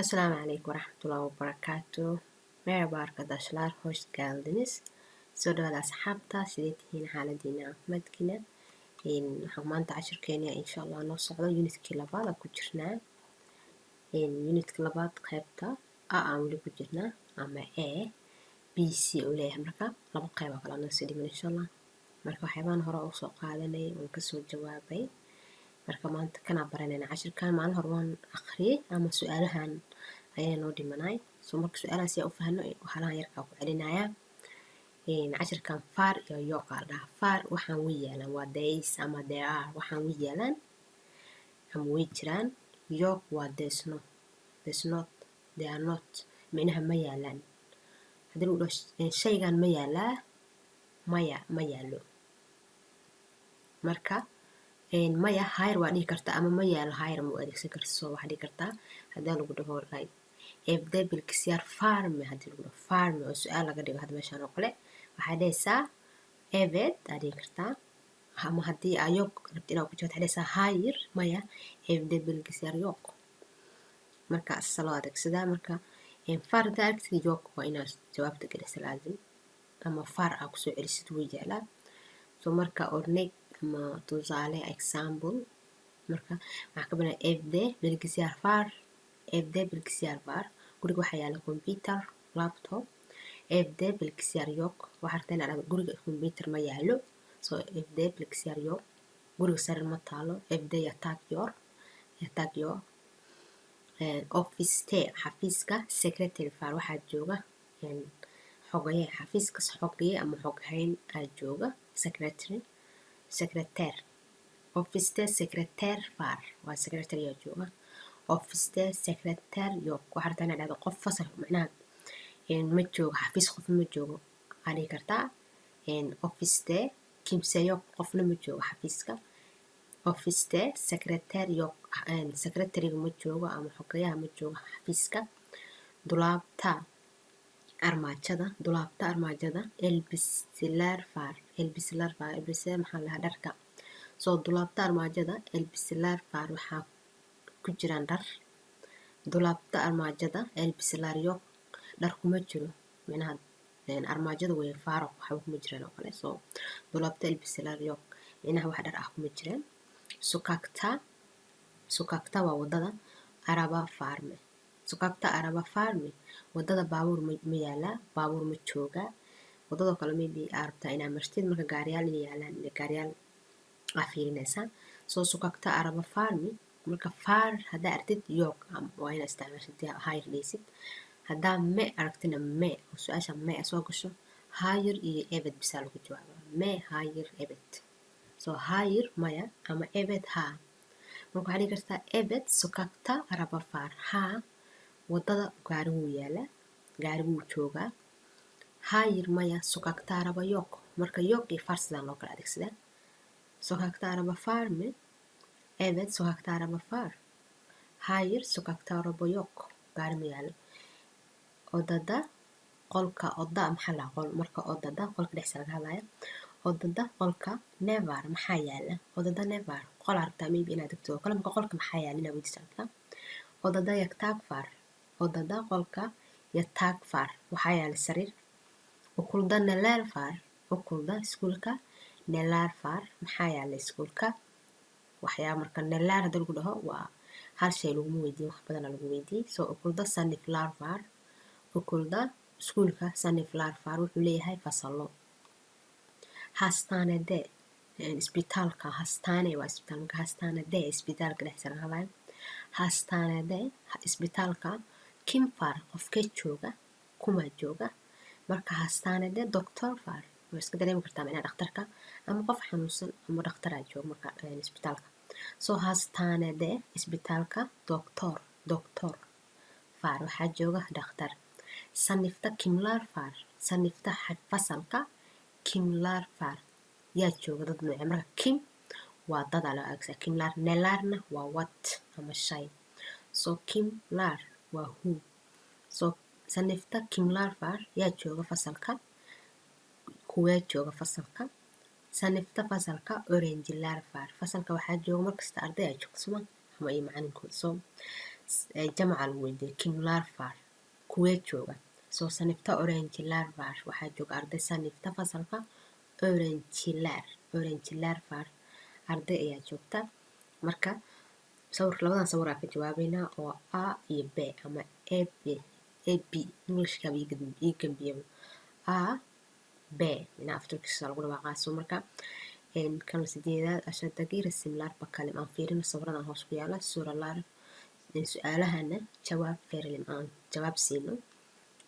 Asalaamu calaykum waraxmatullaahi wabarakaatu. Merhaba arkadaşlar, hoş geldiniz. Soo dhawaada asxaabta, sidee tihiin xaaladiina caafimaadkiina? Waxaan maanta cashirkeena insha Allah noo socdo unitkii labaad aan ku jirnaa. Unitka labaad qaybta A aan weli ku jirnaa ama A, B, C uu leeyahay marka laba qayb oo kale aan sii dhiman insha Allah. Marka waxyaabaan hore u soo qaadanay waan ka soo jawaabay. Marka maanta kana baranayna cashirkan maalin hore waan akhriyay ama su'aalahan ayaa noo dhimanay. Marka su'aalahaas yaa u fahno waxaalahan yarkaa ku celinayaa. Cashirkan far iyo yok aa la dhahaa. Far waxaan way yaalaan waa days ama there are waxaan way yaalaan ama way jiraan. Yok waa there's not they are not micnaha ma yaalaan. Haddii lagu dhaho shaygan ma yaalaa maya ma yaalo. Marka maya hayr waa dhihi kartaa ama ma yaalo hayr ma u adeegsan kartaa soo waxaa dhihi kartaa haddii lagu dhaho like evde bilgisayar farme haddii lagu dhaho farme oo su'aal laga dhigo hadda meeshaan oo kale waxaa dhahaysaa evet aa dhihi kartaa ama haddii aa yok rabti inaad ku jawaabto waxaa dhahaysaa hayr maya evde bilgisayar yok. Marka asaas loo adeegsadaa marka far hadaa aragtid yok waa inaad jawaabta gelisa laazim ama far aa kusoo celisid way yaalaa. So marka orneg ama tusaale example marka waxaa ka bilaabay evde bilgisayar var guriga waxaa yaala computer laptop evde bilgisayar yok waxaa rabtaa inaad dhahdo guriga computer ma yaalo so evde bilgisayar yok guriga sariir ma taalo evde yatak yor office xafiiska secretary var waxaa jooga xogaye xafiiska xogaye ama xoghayn aa jooga secretary office secretary var waa secretary aa jooga office secretary yok waxaa rabtaa inaad dhahdo qof fasal macnaha ma joogo xafiis qof ma joogo aa dhihi kartaa office kimse yok qofna ma joogo xafiiska office secretary yok secretaryga ma joogo ama xogayaha ma joogo xafiiska dulaabta armaajada elbisler var maxaa lahaa dharka soo dulaabta armaajada elbisler var waxaa ku jiraan dhar dulaabta armaajada elbisler yok dhar kuma jiro micnaha armaajada way faaruq waxba kuma jiraan oo kale soo dulaabta elbisler yok micnaha wax dhar ah kuma jiraan sukakta waa wadada araba farme wadada baabuur ma yaalaa baabuur ma joogaa wadadoo kale maybe aa rabtaa inaa martid marka gaariyaal inay yaalaan gaariyaal aa fiirinaysaa soo sukakta araba farme marka far haddaa aragtid yok waa inaa isticmaashid hayr dhaysid haddaa me aragtina me oo su-aasha me soo gasho hayr iyo evet bisaa lagu jawaabaa me hayr evet soo hayr maya ama evet haa marka waxaa dhihi kartaa evet sukakta araba far haa wadada gaari wuu yaalaa gaari wuu joogaa hayr maya sukakta araba yok marka yok iyo far sidaan loo kala adeegsadaa sukakta araba farme evet sukakta araba far hayr sukakta araba yok gaari ma yaalo odada qolka oda maxaa lahaa qol marka odada qolka dhexdiisa laga hadlaya odada qolka nevar maxaa yaala odada nevar qol aa rabtaa maybe inaad degto oo kale marka qolka maxaa yaala inaad weydiiso rabtaa odada yatak var odada qolka yatak var waxaa yaala sariir ukulda neler var ukulda iskuulka neler var maxaa yaala iskuulka waxyaa marka neler hadii lagu dhaho waa hal shay laguma weydiin wax badana lagu weydiin soo ukulda saniflar var ukulda iskuulka saniflar var wuxuu leeyahay fasalo hastanede isbitaalka hastane waa isbitaal marka hastanede isbitaalka dhexdiisa laga hadlayo hastanede isbitaalka kim var qofkee jooga kumaa jooga marka hastanede doctor var waa iska dareemi kartaa macnaha dhakhtarka ama qof xanuunsan ama dhakhtaraa jooga marka isbitaalka soo hastanede isbitaalka doctor var waxaa jooga dhakhtar sanifta kimlar var sanifta fasalka kimlar var yaa jooga dad nooce marka kim waa dadaa loo adeegsadaa kimlar nelarna waa wat ama shay soo kimlar waa who soo sanifta kimlar var yaa jooga fasalka kuwee jooga fasalka sanifta fasalka orangelar var fasalka waxaa jooga markasta arday aa joogto suma ama iyo macalinkooda soo jamaca lagu weydiiyey kimlarvar kuwee jooga soo sanifta orangelarvar waxaa jooga arday sanifta fasalka orangelarvar arday ayaa joogta marka labadan sawir aan ka jawaabeynaa oo a iyo b ama ab englishka ii gambiyo a b ina afturkiisa lagu dhawaaqaa soo marka kan sideedaad ashadagi rasimlar bakalim aan fiirino sawiradan hoos ku yaala suralar su-aalahana jawaab ferlim aan jawaab siino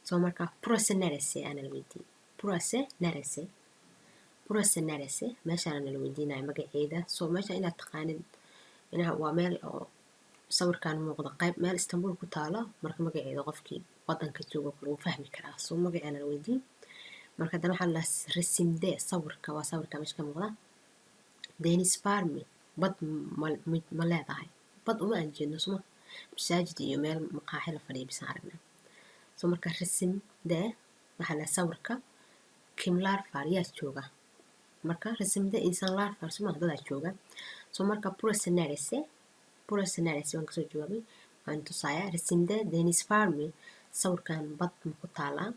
soo marka purase narese ana la weydiiyey purase narese meeshaan la weydiinaya magaceeda soo meesha inaad taqaanid waa meel oo sawirkan muuqda qayb meel Istanbul ku taalo marka magaceeda qofkii wadanka jooga lagu fahmi karaa soo magaceena la weydiin marka dan waxaa la resimde sawirka waa sawirka meesha ka muuqda Deniz Farmi bad ma leedahay bad uma aan jeedno suma masaajid iyo meel maqaaxi la fadhiyo bisaan aragnaa soo marka resimde waxaa la sawirka kimlarvar yaa jooga marka resimde insanlarvar suma dadaa jooga soo marka purase narese waan kasoo jawaabay waan tusaaya resimde Deniz Farmi sawirkan bad ma ku taalaa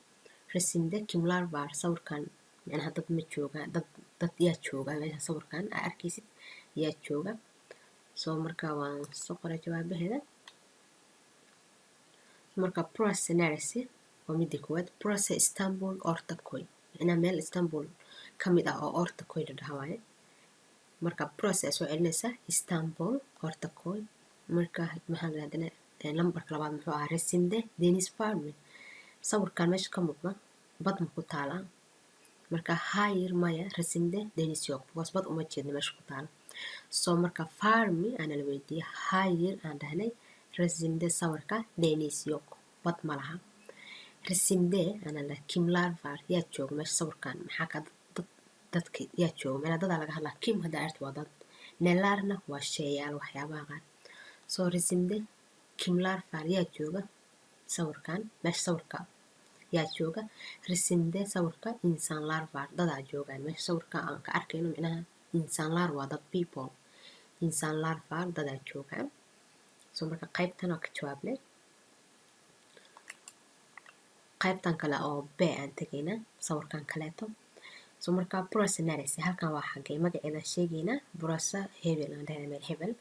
resimde kimlarvar sawirkan macnaha dad ma jooga dad yaa jooga meesha sawirkan aa arkaysid yaa jooga soo marka waan soo qoray jawaabaheeda marka purase narese waa midda koowaad purase Istanbul Ortaköy macnaha meel Istanbul ka mid ah oo Ortaköy la dhaha waaye marka purase soo celinaysa Istanbul Ortaköy marka maxaa la yidhahdana lambarka labaad muxuu ahaa resimde Deniz Farmi sawirkan meesha ka muuqda bad ma ku taalaa marka hayir maya resimde Deniz yok because bad uma jeedno meesha ku taala soo marka Farmi ana la weydiiyey hayir aan dhahnay resimde sawirka Deniz yok bad ma laha resimde ana la kimlarvar yaa jooga meesha sawirkan maxaa ka dadka yaa jooga meela dadaa laga hadlaa kim hadda arti waa dad nelarna waa sheeyaal waxyaabaha qaar soo resimde kimlarvar yaa jooga sawirkan meesha sawirka yaa jooga resimde sawirka insanlarvar dadaa joogaan meesha sawirka aan ka arkayno micnaha insanlar waa dad people insanlarvar dadaa joogaan soo marka qaybtan waa ka jawaabnay qaybtan kale oo b aan tagaynaa sawirkan kaleeto soo marka purase narese halkan waa xagee magaceeda sheegaynaa purase hebel aan dhahnay meel hebel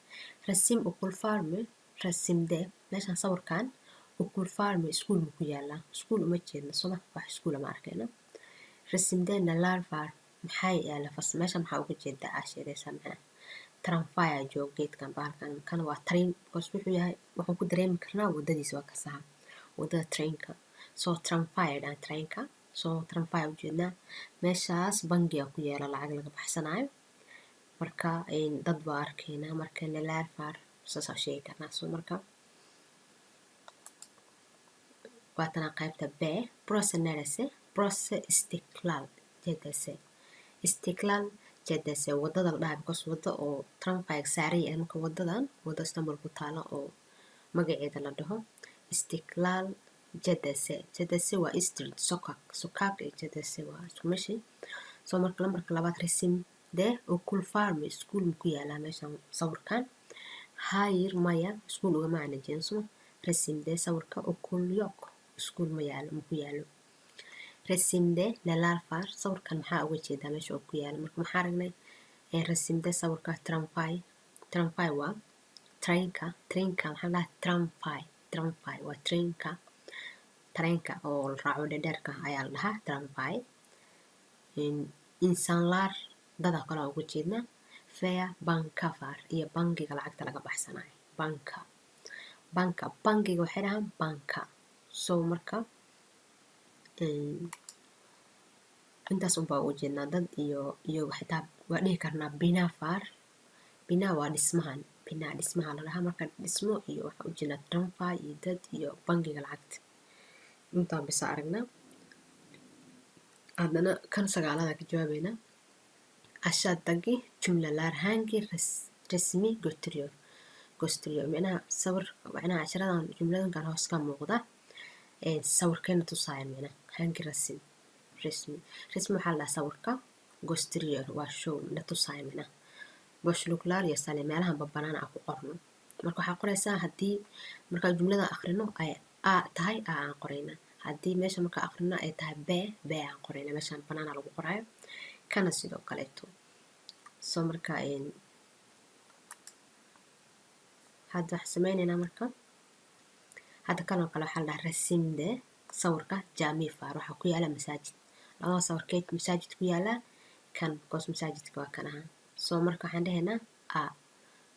resim okulfarmi resimde meeshaan sawirkan okulfarmi iskuul ma ku yaalaa iskuul uma jeedno soma wax iskuula ma arkayno resimde nalarvar maxay yaala meesha maxaa uga jeedaa aa sheegaysaa maxaa tramfaya joog geedkan bahalkan kana waa train because wuxuu yahay waxaan ku dareemi karnaa wadadiisa waa ka saha wadada trainka soo tramfaya dhaan trainka soo tramfaya ujeednaa meeshaas bangiga ku yaala lacag laga baxsanayo marka dad baa arkaynaa marka nalarvar saasaa sheegi karnaa soo marka waatana qaybta b purase narese purase istiklal jedese wadada la dhahay because wada oo tramfaya saaran yahay marka wadadan wada Istanbul ku taala oo magaceeda la dhaho istiklal jedese waa street sokak jedese waa isku meshi soo marka lambarka labaad resimde okulfarmi iskuul ma ku yaalaa meeshan sawirkan hayir maya iskuul ugama aana jeedin suma resimde sawirka okulyok iskuul ma ku yaalo resimde nalarvar sawirkan maxaa uga jeedaa meesha oo ku yaala marka maxaa aragnay resimde sawirka tramfay waa trainka maxaa la dhahaa tramfay waa trainka oo la raaco dheerka ayaa la dhahaa tramfay insanlar dadaa kale uga jeednaa fea bankavar iyo bangiga lacagta laga baxsanayo bangiga waxay dhahaan banka soo marka intaas unbaa uga jeednaa dad iyo xitaa waa dhihi karnaa bina waa dhismaha la dhahaa marka dhismo iyo waxaa ujeednaa tramfay iyo dad iyo bangiga lacagta intaan bisa aragnaa haddana kan sagaalada ka jawaabeynaa ashadagi jumlalar hangi resmi gostiriyo micnaha sawir micnaha casharadan jumladankan hoos ka muuqda sawirkeena tusaaya micnaha hangi resmi waxaa la dhahaa sawirka gostiriyo waa show na tusaaya micnaha boshluklaar iyo sale meelahan babanaan aa ku qorno marka waxaa qoraysaa haddii markaa jumlada akhrino ay a tahay a aan qorayna, haddii meesha markaa akhrino ay tahay b aan qorayna. meeshaan banaana lagu qoraayo, kana sidoo kaleeto. soo marka hadda waxaan sameynaynaa marka hadda kanoo kale waxaa la dhahaa rasimde sawirka jaami faar waxaa ku yaala masaajid. labada sawirkeed masaajid ku yaala, kan goos masaajidka waa kan ahaa. soo marka waxaan dhahaynaa a,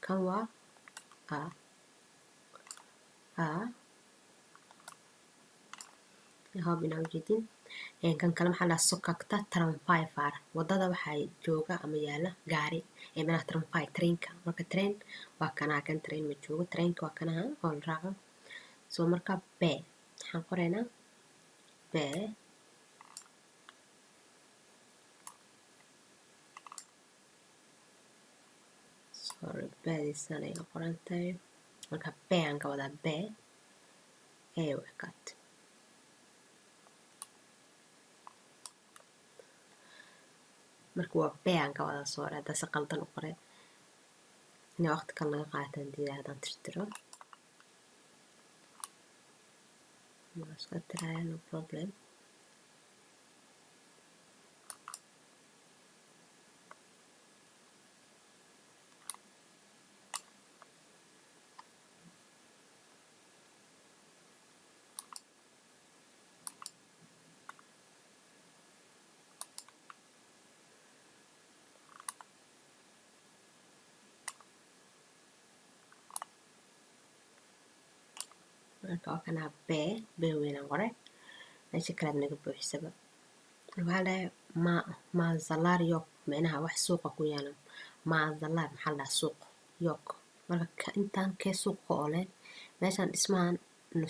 kan waa a hob inaa ujeedin. kan kale maxaa la dhahaa sokakta tramfay faar, wadada waxaa jooga ama yaala gaari manaha tramfay trainka. marka train waa kanaa, kan train ma joogo, trainka waa kanaha oo la raaco. soo marka b waxaan qoraynaa b sorry badiisan ay qoran tahay. marka b aan ka wadaa b ekaat. marka waa b aan ka wadaa soo hadda si qaldan u qoray inaa waqti kale laga qaataan diidaa haddaan tirtiro. iska tiraya no problem. marka waa kanaa b weynaan qoray, meesha kalead naga buuxisaba. waxaa la dhahay maazalar yok, micnaha wax suuqa ku yaala. maazalar maxaa la dhahaa suuq yok. marka intaan kee suuq ka ooleen, meeshaan dhismahan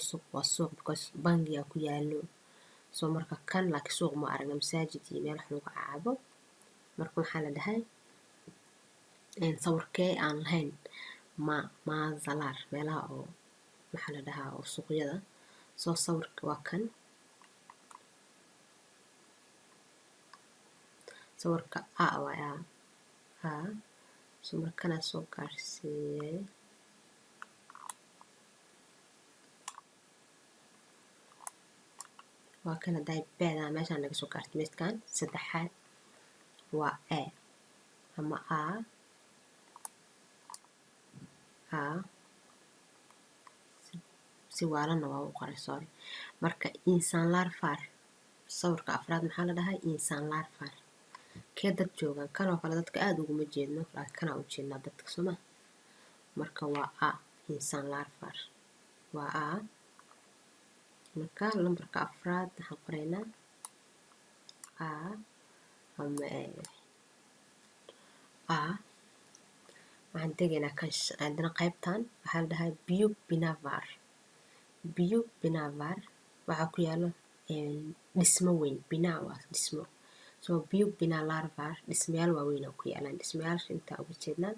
suuq waa suuq because bangiga ku yaalo. soo marka kan laakiin suuq ma aragna, masaajid iyo meel wax lagu caabo. marka waxaa la dhahay sawirkee aan lahayn maazalar meelaha oo maxaa la dhahaa oo suuqyada. soo sawirka waa kan, sawirka a waay a. soo markana soo gaarsiiyey waa kan hadday beedaa meeshaan naga soo gaartay. midkan saddexaad waa a ama a si waalana waa u qoray sorry. marka insanlar far sawirka afraad maxaa la dhahay insanlar far. kee dad joogaan, kanoo kale dadka aada uguma jeedno laakiin kanaa u jeednaa dadka sooma. marka waa a insanlar far waa a. marka lambarka afraad waxaan qoraynaa a ama a. waxaan tegaynaa kan haddana qaybtan waxaa la dhahay biyug binavar. biyug binavar waxaa ku yaalo dhismo weyn, binaa waa dhismo. soo biyug binalarvar dhismayaal waaweyn oo ku yaalaan, dhismayaasha intaa uga jeednaa.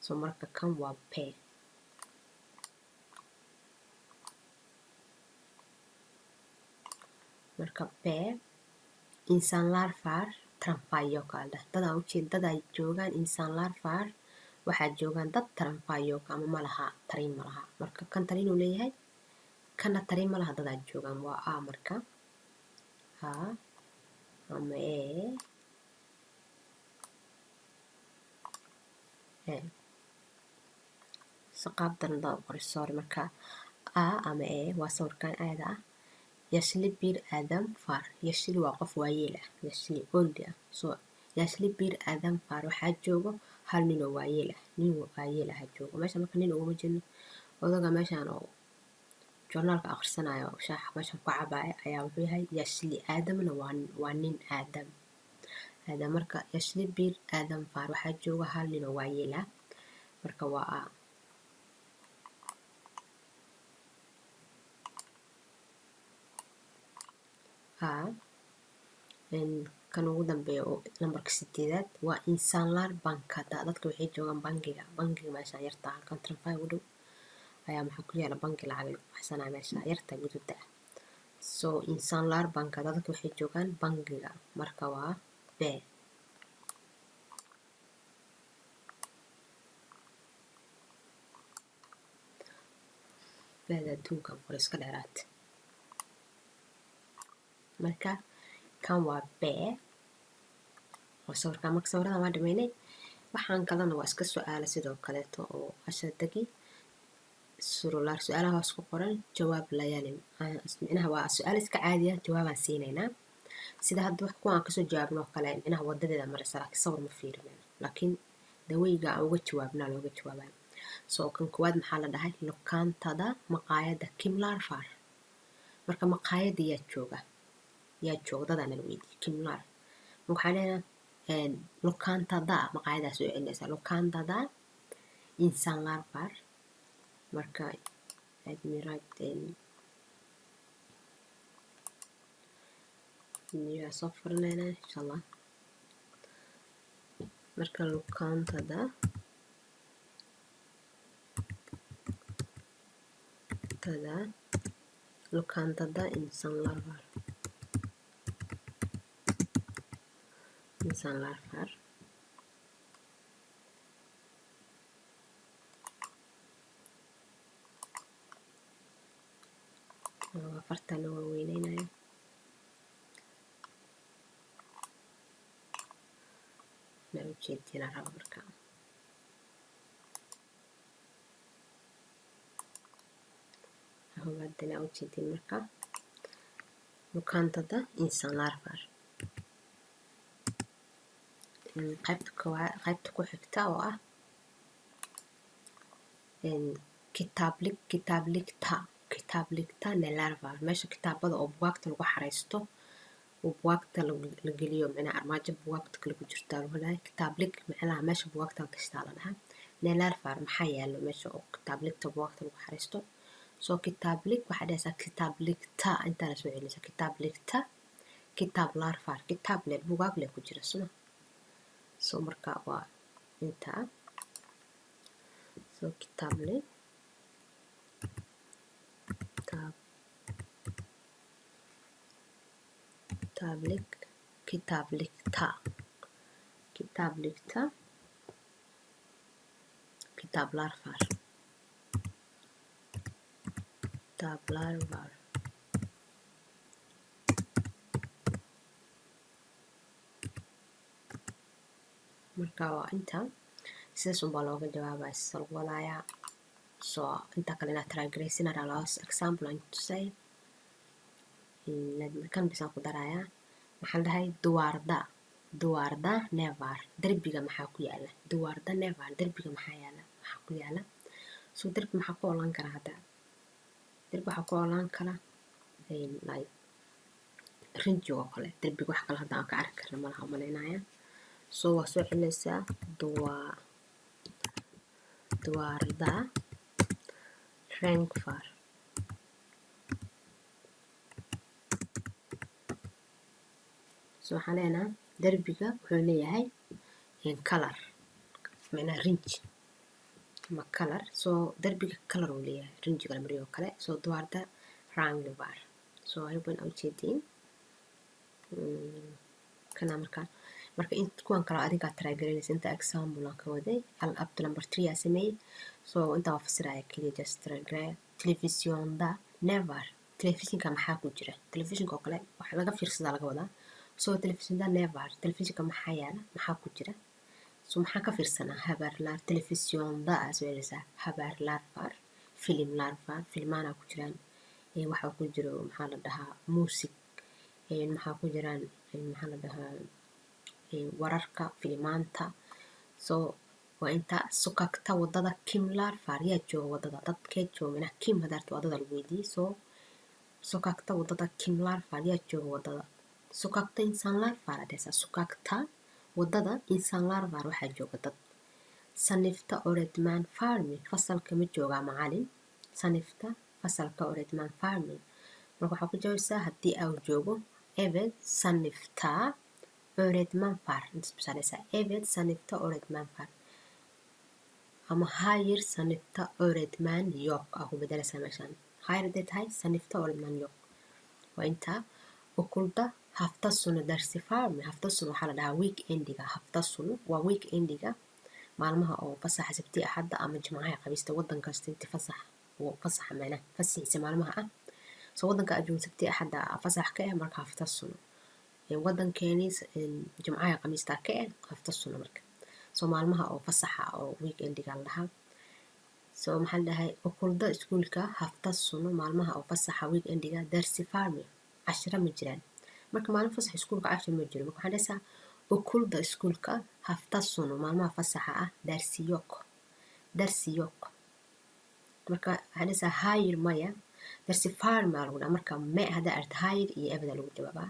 soo marka kan waa p. marka b insanlar far tramfayok aa dhah. dadaa ujeed dadaa joogaan insanlar far waxaa joogaan dad tramfayok ama malaha tariin malaha. marka kan tariin uu leeyahay, kana tariin malaha dadaa joogaan waa a. marka a ama saqaabdan daa u qoray sorry. marka a ama waa sawirkan aada ah. yashli bir aadam far, yashli waa qof waayeel ah, yashli oldi ah. soo yashli bir aadam far waxaa joogo hal nin oo waayeel ah, nin waayeel ah joogo meesha. marka nin uguma jeedno, odaga meeshaan oo joornaalka akhrisanayo shaaxa meeshaan ku cabaaya ayaa wuxuu yahay yashli. aadamna waa nin aadam. marka yashli bir aadam far waxaa jooga hal nin oo waayeel ah. marka waa a. kan ugu dambeeya oo lambarka 8aad waa insanlar bankada. dadka waxay joogaan bangiga meeshaan yarta halkan tramfay u dhow ayaa maxaa ku yaala bangi lacag lagu baxsanaa meesha yarta gududa ah. soo insanlar bankada dadka waxay joogaan bangiga. marka waa b. beeda adduunkan qor iska dheeraad. Marka kan waa bee oo sawirkan marka sawirada waa dhameynay. waxaan kalena waa iska su'aala sidoo kaleeto oo ashadagi surulaar su'aalaha hoos ku qoran jawaab layaalin micnaha waa su'aal iska caadiya jawaabaan siinaynaa sida hadda wax kuwaan kasoo jawaabno oo kale micnaha wadadeeda maraysa laakiin sawir ma fiirinayno laakiin daweyga aan uga jawaabnaa looga jawaabaa. soo kan koowaad maxaa la dhahay lokaantada maqaayadda Kimlar Far. marka maqaayadda yaa jooga dadaan la weydiiyey Kimlar waxaan leenahay lokaantada maqaayadaas oo celinaysa lokaantada insanlar var. marka admiraa soo furinaynaa insha allah. marka lokaantada insanlar var fartana waa weyneynaya na ujeedina raba marka hawadana ujeedin marka lokaantada insanlar var. qaybta ku xigta oo ah kitaabligta nelar var. meesha kitaabada oo bugaagta lagu xareysto oo bugaagta la geliyo micnaha armaajo bugaagta kale ku jirta lagu leeyahay kitaablig micnaha meesha bugaagta la gashtaa la dhahaa. nelar var maxaa yaalo meesha oo kitaabligta bugaagta lagu xareysto. soo kitaablig waxaa dhahaysaa kitaabligta intaa la soo celinaysa kitaabligta kitaablar var kitaab le bugaag le ku jira suma. soo marka waa intaa soo kitaablig kitaabligta kitaablar var marka waa inta sidaas unbaa looga jawaabaa salwalaaya. soo inta kale inaad taraagaraysina laos example aan tusay kan bisaan ku darayaa maxaa la dhahay duwaarda nevar derbiga maxaa ku yaala duwaarda nevar derbiga maxaa ku yaala. soo derbi maxaa ku olaan kara hadda derbi waxaa ku olaan kara like rinji oo kale derbiga wax kale hadda aan ka arki karna malaha umaleynaya. soo waa soo celinaysaa duwaarda renkvar. soo waxaan leenahay derbiga wuxuu leeyahay color micnaha rinji ama color. soo derbiga color uu leeyahay rinjiga la mariyo oo kale. soo duwaarda rangvar. soo ayuban ujeediin kana marka kuwan kale adiga taraagarinaysa inta example aan ka waday up to number 3 aa sameeyey. soo inta waa fasiraya kaliya just taraagara televisionda nevar telefishinka maxaa ku jira telefishinka oo kale wax laga fiirsadaa laga wadaa. soo telefishinda nevar telefishinka maxaa ku jira. soo maxaa ka fiirsanaa habarlar televisionda aa soo celinaysaa habarlar var filimlar var filmaana ku jiraan waxaa ku jiro maxaa la dhahaa music maxaa ku jiraan maxaa la dhahaa wararka filimaanta. soo waa inta sukagta wadada Kimlar Far yaa jooga wadada dadkee joogana Kim hadaarta wadada lagu weydiiyey. soo sukagta wadada Kimlar Far yaa jooga wadada sukagta insanlar far adhaysa sukagta wadada insanlar far waxaa jooga dad. sanifta oredman farming fasalka ma joogaa macalin sanifta fasalka oredman farming marka waxaa ku jawaabeysaa haddii uu joogo evet sanifta öğretmen var intisbisaaleysaa evet sanifta öğretmen var ama hayır sanifta öğretmen yok aa ku bedeleysaa meeshaan hayır hadday tahay sanifta öğretmen yok waa intaa okulda hafta sonu dersi var mı hafta sonu waxaa la dhahaa weekendiga hafta sonu waa weekendiga maalmaha oo fasaxa sabti axadda ama jimcaha khamiista waddan kasta inti fasaxa وفصح معنا فسح سمال معها سو ودن كأجون سبتي أحد فصح كأه مركا هفتسونه ودن كانيس جمعة قميص تاكأه هفتسونه مركا سو مالمها أو فصحة أو ويك إندي قال لها سو محل هاي وكل ده سكولكا هفتسونه مالمها أو فصحة ويك إندي قال درسي فارمي 10 مجران marka maalin fasax iskuulka 10 ma jiro marka waxaan dhahaysaa ukulda iskuulka haftasunu maalmaha fasaxa ah darsiyok marka waxaan dhahaysaa hayir maya darsi faar maa lagu dhaha marka me haddaa aragta hayir iyo ebeda lagu jawaabaa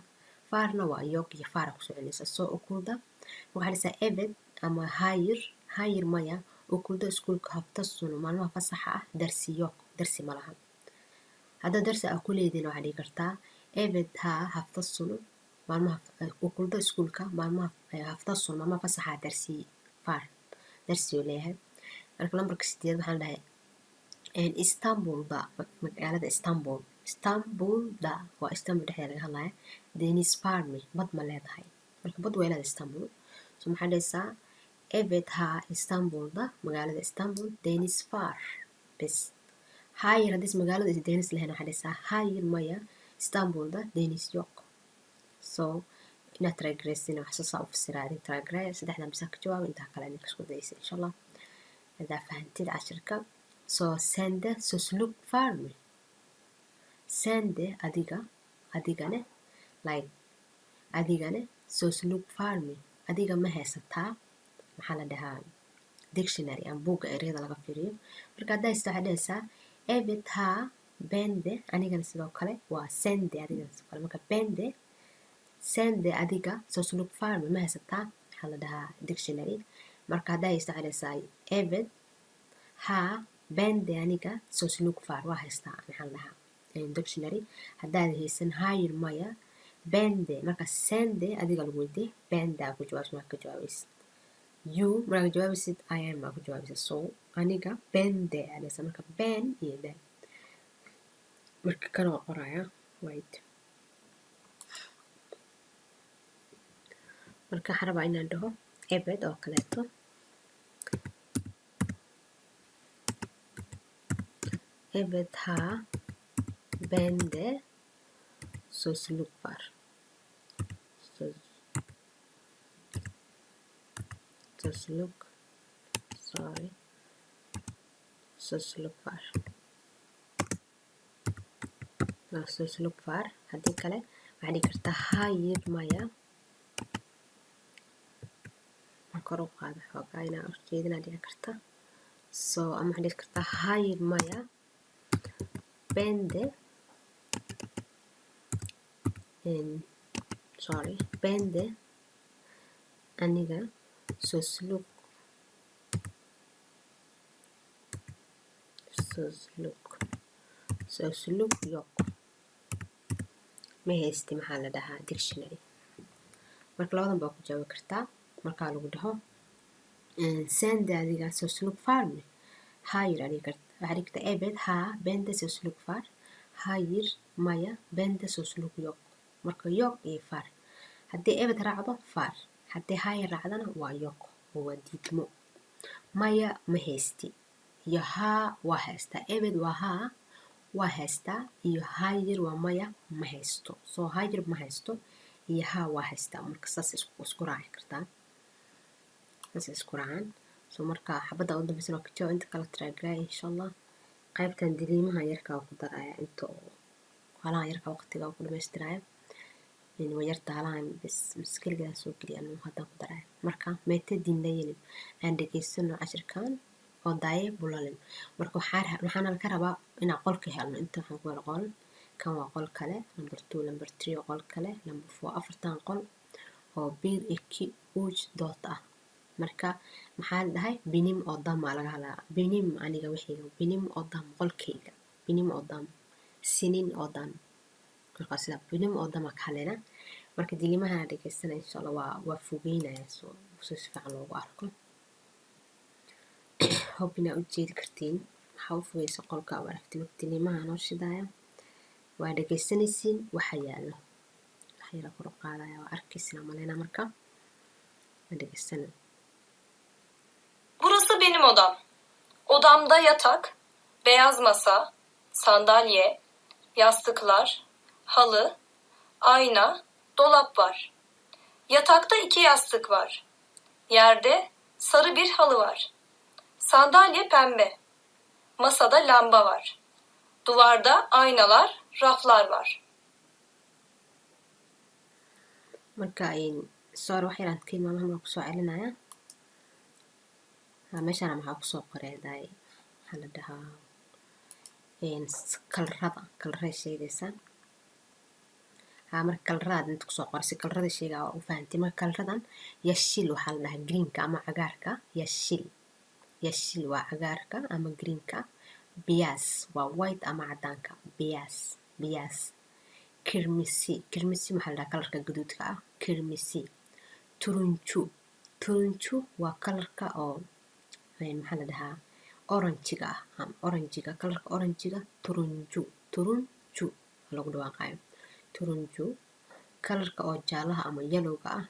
faarna waa yok iyo faara kusoo celinaysa soo ukulda waxaan dhahaysaa ebed ama hayir maya ukulda iskuulka haftasunu maalmaha fasaxa ah darsiyok darsi ma laha haddaa darsi aa ku leediin waxaa dhihi kartaa ebed haa haftasunu maalmaha ukulda iskuulka maalmaha haftasunu maalmaha fasaxa darsiyo leeyahay marka lambarka 8 waxaan dhahay istanbulda magaalada istanbulda waa istanbul dhexdeeda laga hadlaya denis farmi bad ma leedahay marka bad waa leedahay istanbul so maxaa dhahaysaa ebed haa istanbulda magaalada istanbul denis far bes hayir haddii magaalada is denis lahayn waxaa dhahaysaa hayir maya istanbulda denis yok so inaad taragraysin wax soo u fasiraadin taragray saddexdan bisa ka jawaab inta kale idinka isku daysa insha Allah hadaa fahantid cashirka so sende sosluk farmi sende adigane like adigane sosluk farmi adiga ma haysataa maxaa la dhahaa dictionary ama buugga ereyada laga fiiriyo marka haddaa waxaa dhahaysaa ebed haa bende anigana sidoo kale waa sende adigana sidoo kale marka bende sende adiga sosluk farmi ma haysataa maxaa la dhahaa dictionary marka haddaa waxaa dhahaysaa ebed haa bende aniga sosluk far waa haystaa maxaa la dhahaa dictionary haddaad haysan hayir maya bende marka sende adiga lagu weydiye bende aa ku jawaabis marka ka jawaabaysa you marka jawaabisid I am aa ku jawaabaysa so aniga bende adaysa marka ben iyo ben marka kan oo qoraya wait marka waxaan rabaa inaan dhaho ebed oo kaleeto ebed haa bende sosluk far sosluk far haddii kale waxaa dhigi kartaa hayir maya kor u qaada xoogaa inaa horjeedinaa dhici karta so ama waxaa dhigi kartaa hayir maya bende bende aniga sosluk yok ma haysti maxaa la dhahaa dictionary marka labadan baa ku jawaabi kartaa markaa lagu dhaho sende adiga sosluk farmi hayir waxaa dhigi kartaa ebed haa bende sosluk far hayir maya bende sosluk yok marka yok iyo far haddii ebed raacdo far haddii hayir raacdana waa yok oo waa diidmo maya ma haysti iyo haa waa haystaa ebed waa haa waa haystaa iyo hayir waa maya ma haysto soo hayir ma haysto iyo haa waa haystaa marka saas isku raaci kartaa saas isku raacaan soo marka xabadda u dambaysan oo ka jawaab inta kala tiraagraa insha Allah qaybtan diliimaha yarkaa ku daraya inta halaha yarka waqtiga ku dhamaystiraya waa yarta halahan bas maskaligaa soo geliya anuu haddaan ku daraya marka meete dinlaynin aan dhegaysano cashirkan oo daaye bulalin marka waxaana ka rabaa inaan qolka helno inta waxaan ku helo qol kan waa qol kale number 2 number 3 qol kale number 4 afartan qol oo bir iki uj dot ah marka maxaa la dhahay binim odam aa laga hadlaa binim aniga wixii binim odam qolkayga binim odam sinin odam marka sida binim odam ka hadlayna marka dilimaha dhageysana insha Allah waa fogeynaya soo si fiican loogu arko hubina u jeedi kartiin waxaa u fogeysa qolka oo aragti dilimaha noo shidaya waa dhageysanaysiin waxa yaalo waxyara kor u qaadaya waa arkaysina malena marka waa dhageysanay. Burası benim odam. Odamda yatak, beyaz masa, sandalye, yastıklar, halı, ayna, dolap var. Yatakta 2 yastık var. Yerde sarı bir halı var. Sandalye pembe. Masada lamba var. Duvarda aynalar, raflar var. marka soo wax yaraan tilmaamaha marka kusoo celinaya meeshana maxaa kusoo qoray daay waxaa la dhahaa kalraday sheegaysaa marka kalradaad inta kusoo qoray si kalrada sheegaa waa u fahantay marka kalradan yashil waxaa la dhahaa greenka ama cagaarka yashil waa cagaarka ama greenka biyaas waa white ama cadaanka biyaas kirmisi maxaa la dhahaa kalarka gaduudka ah kirmisi turunju waa kalarka oo maxaa la dhahaa oranjiga ah oranjiga kalarka oranjiga turunju lagu dhawaaqayo turunju kalarka oo jaalaha ama yelowga ah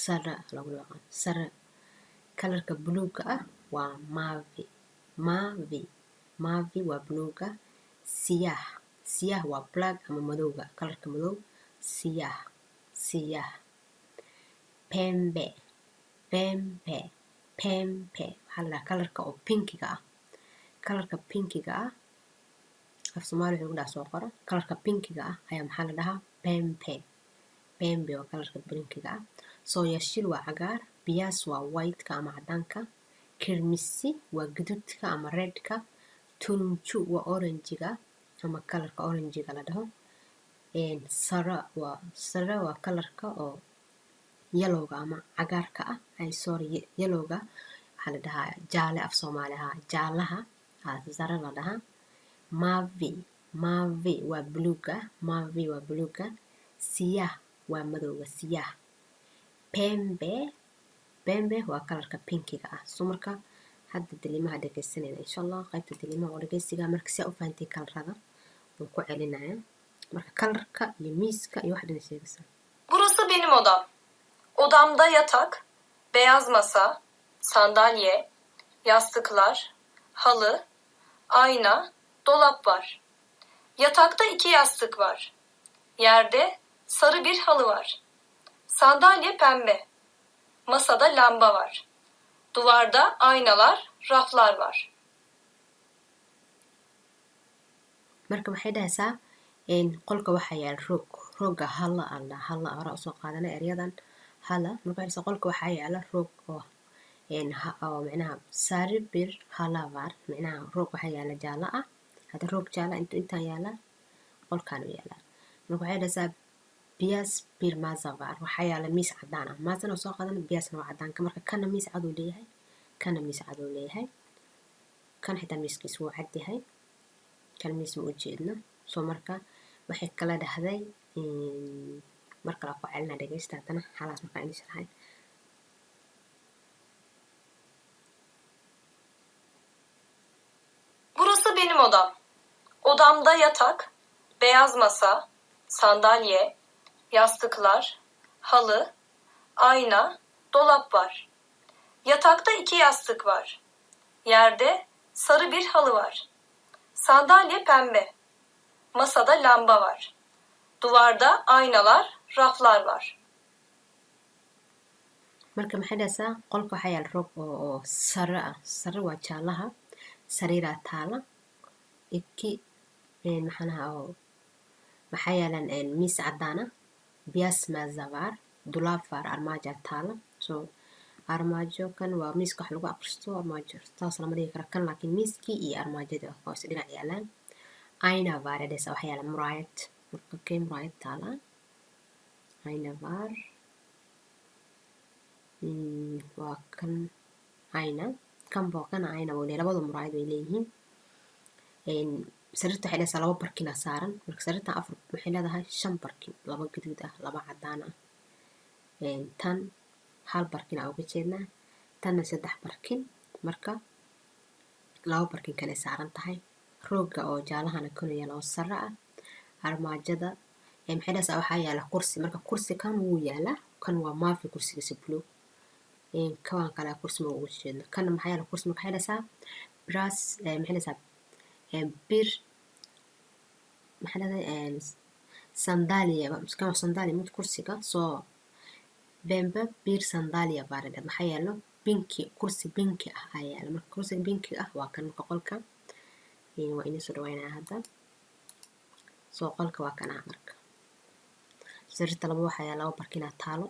sara lagu dhawaaqayo sara kalarka buluuga ah waa mavi waa buluuga siyaah waa black ama madowga kalarka madow siyaah pembe waxaa la dhahaa kalarka oo pinkiga ah af soomaali wuxuu dhaha soo qoro kalarka pinkiga ah ayaa maxaa la dhahaa pembe waa kalarka pinkiga ah soo yashil waa cagaar biyaas waa whiteka ama cadaanka kirmisi waa gaduudka ama redka turunju waa oranjiga ama kalarka oranjiga la dhaho sara waa kalarka oo yelowga ama cagaarka ah yelowga waxaa la dhahaa jaale af soomaali jaalaha sara la dhahaa mavi waa buluuga siyaah waa madowga siyaah pembe waa kalarka pinkiga ah so marka hadda dilimaha dhegeysanayna insha allah qaybta dilimaha oo dhegeysiga marka si aa u fahantay kalarada waan ku celinaya marka kalarka iyo miiska iyo wax dhan sheegaysaa. Burası benim odam. Odamda yatak, beyaz masa, sandalye, yastıklar, halı, ayna, dolap var. Yatakta 2 yastık var. Yerde sarı bir halı var. Sandalye pembe. Masada lamba var. Duvarda aynalar, raflar var. marka waxay dhahaysaa qolka waxaa yaala rooga hala hore usoo qaadana eryadan hala marka dhahaysaa qolka waxaa yaala roog oo micnaha sari bir halavar micnaha roog waxaa yaala jaala ah hadda roog jaala intaan yaala qolkaan u yaala marka waxay dhahaysaa biyaas bir mazavar waxaa yaala miis cadaan ah maasana soo qaadana biyaasna waa cadaanka marka kana miis caduu leeyahay kana miis caduu leeyahay kan xitaa miiskiisa wuu cad yahay kan miis ma u jeedno soo marka waxay kala dhahday mar kale ku celina dhegeysta haddana xalaas markaa idin sharaxay Burası benim odam. Odamda yatak, beyaz masa, sandalye, yastıklar, halı, ayna, dolap var. Yatakta 2 yastık var. Yerde sarı bir halı var. Sandalye pembe. Masada lamba var. Duvarda aynalar, raflar var. marka maxay dhahaysaa qolka waxaa yaala roog oo sare ah sare waa jaalaha sariiraa taala iki maxaanaha oo maxaa yaalan miis cadaana biyaas mazavar dulaafar armaaja taala soo armaajo kan waa miiska wax lagu aqristo armaajo taas lama dhigi kara kan laakiin miiskii iyo armaajada oo is dhinac yaalaan ayna var dhahaysaa waxaa yaala muraayad marka kee muraayad taala ayna var waa kan ayna kanbo kana ayna wuu leeyahay labada muraayad way leeyihiin sariirta waxay dhahaysaa 2 barkin aa saaran marka sariirtan afar waxay leedahay 5 barkin 2 gaduud ah 2 cadaan ah tan hal barkin aa uga jeednaa tanna 3 barkin marka 2 barkin kale saaran tahay rooga oo jaalahana kanu yaala oo sare ah armaajada maxay dhahaysaa waxaa yaala kursi marka kursi kan wuu yaala kan waa maafi kursigiisa blue kawan kale kursi ma uga jeedno kana maxaa yaala kursi marka waxay dhahaysaa brass maxay leedahay bir maxay leedahay sandalia kan sandalia mid kursiga soo bembe bir sandalia baaradheed maxaa yaalo binki kursi binki ah ayaa yaalo marka kursiga binki ah waa kan marka qolka waa inay soo dhawaynaa hadda soo qolka waa kana marka sariirta laba waxaa yaala laba barkinaa taalo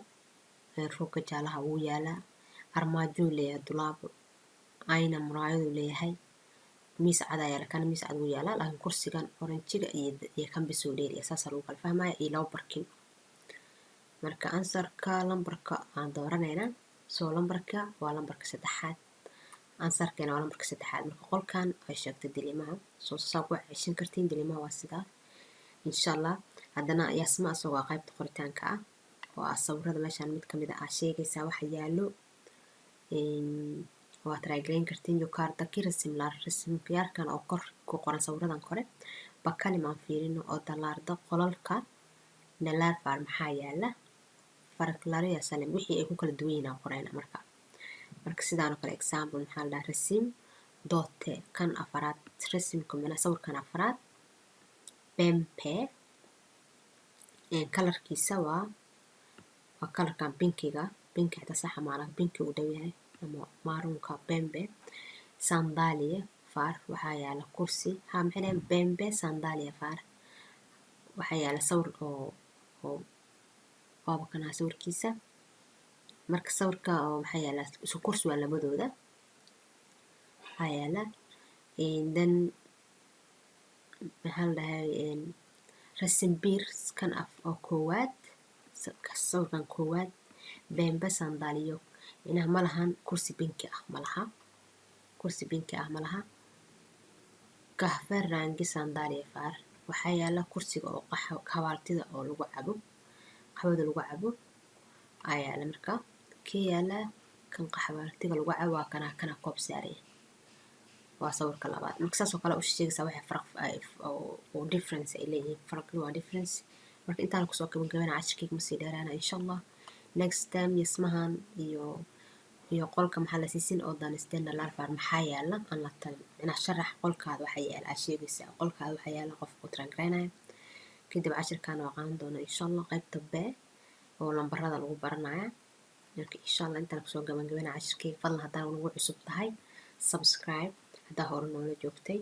roogga jaalaha wuu yaalaa armaajo leeyahay dulaabo ayna muraayadu leeyahay miis cad ayaa yaala kana miis cad wuu yaalaa laakiin kursigan oranjiga iyo kan bisoo dheeriya saasaa lagu kala fahmaya iyo laba barkin marka ansarka lambarka aan dooranaynaa soo lambarka waa lambarka saddexaad ansarkeena waa lambarka saddexaad marka qolkan ay sheegtay dilimaha soo saa ku ceshan kartiin dilimaha waa sidaa insha allah haddana yasma asagoo qaybta qoritaanka ah oo ah sawirada meeshaan mid kamid ah sheegaysaa waxa yaalo waa taraagarayn kartiin yokaardaki rasimkayaalkan oo kor ku qoran sawiradan kore bakalim aan fiirino oo dalaarda qolalka nalaarfaar maxaa yaala faraklariya salim wixii ay ku kala duwan yihiin aan qorayna marka sidaan oo kale example maxaa la dhahaa rasim doote kan afaraad rasimka mina sawirkan afaraad bempe kalarkiisa waa kalarkan binkiga binki xitaa saxa maala binki uu dhow yahay ama maarunka bembe sandalia faar waxaa yaala kursi maxay dhahayn bembe sandalia faar waxaa yaala sawir oo waaba kanaa sawirkiisa marka sawirka oo maxaa yaala isu kursi waa labadooda waxaa yaala dan maxaa la dhahay rasimbiir kan oo koowaad sawirkan koowaad bembe sandaliyo inaha malahan kursi binki ah malaha kursi binki ah malaha kahfe rangi sandalia faar waxaa yaala kursiga oo xawaaltida oo lagu cabo qaxwada lagu cabo ayaa yaala marka kii yaala kan xawaaltiga lagu cabo waa kana koob saaray waa sawirka labaad marka saas oo kale u sheegaysaa waxa farq oo difference ay leeyihiin farqi waa difference marka intaan ku soo gabagabana cashirkayga ma sii dheeraana insha allah next time yasmahan iyo qolka maxaa la siisin oo danistena larfar maxaa yaala aan la talin inaa sharax qolkaada waxa yaala aa sheegaysaa qolkaada waxa yaala qofka ku taraagaraynaya kadib cashirkaan waa qaadan doona insha allah qaybta b oo lambarada lagu baranaya marka insha allah intaan kusoo gabagabana cashirkayga fadlan haddaan ugu cusub tahay subscribe haddaa hore noola joogtay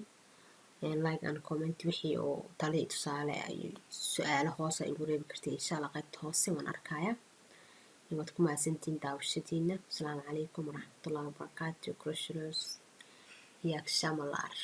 like and comment wixii oo tali tusaale ay su-aalo hoose ay ugu reebi kartay insha allah qaybta hoose waan arkaya waad ku mahadsantihiin daawashadiina asalaamu calaykum waraxmatullahi wabarakaatu crossroads iyo akshamalaar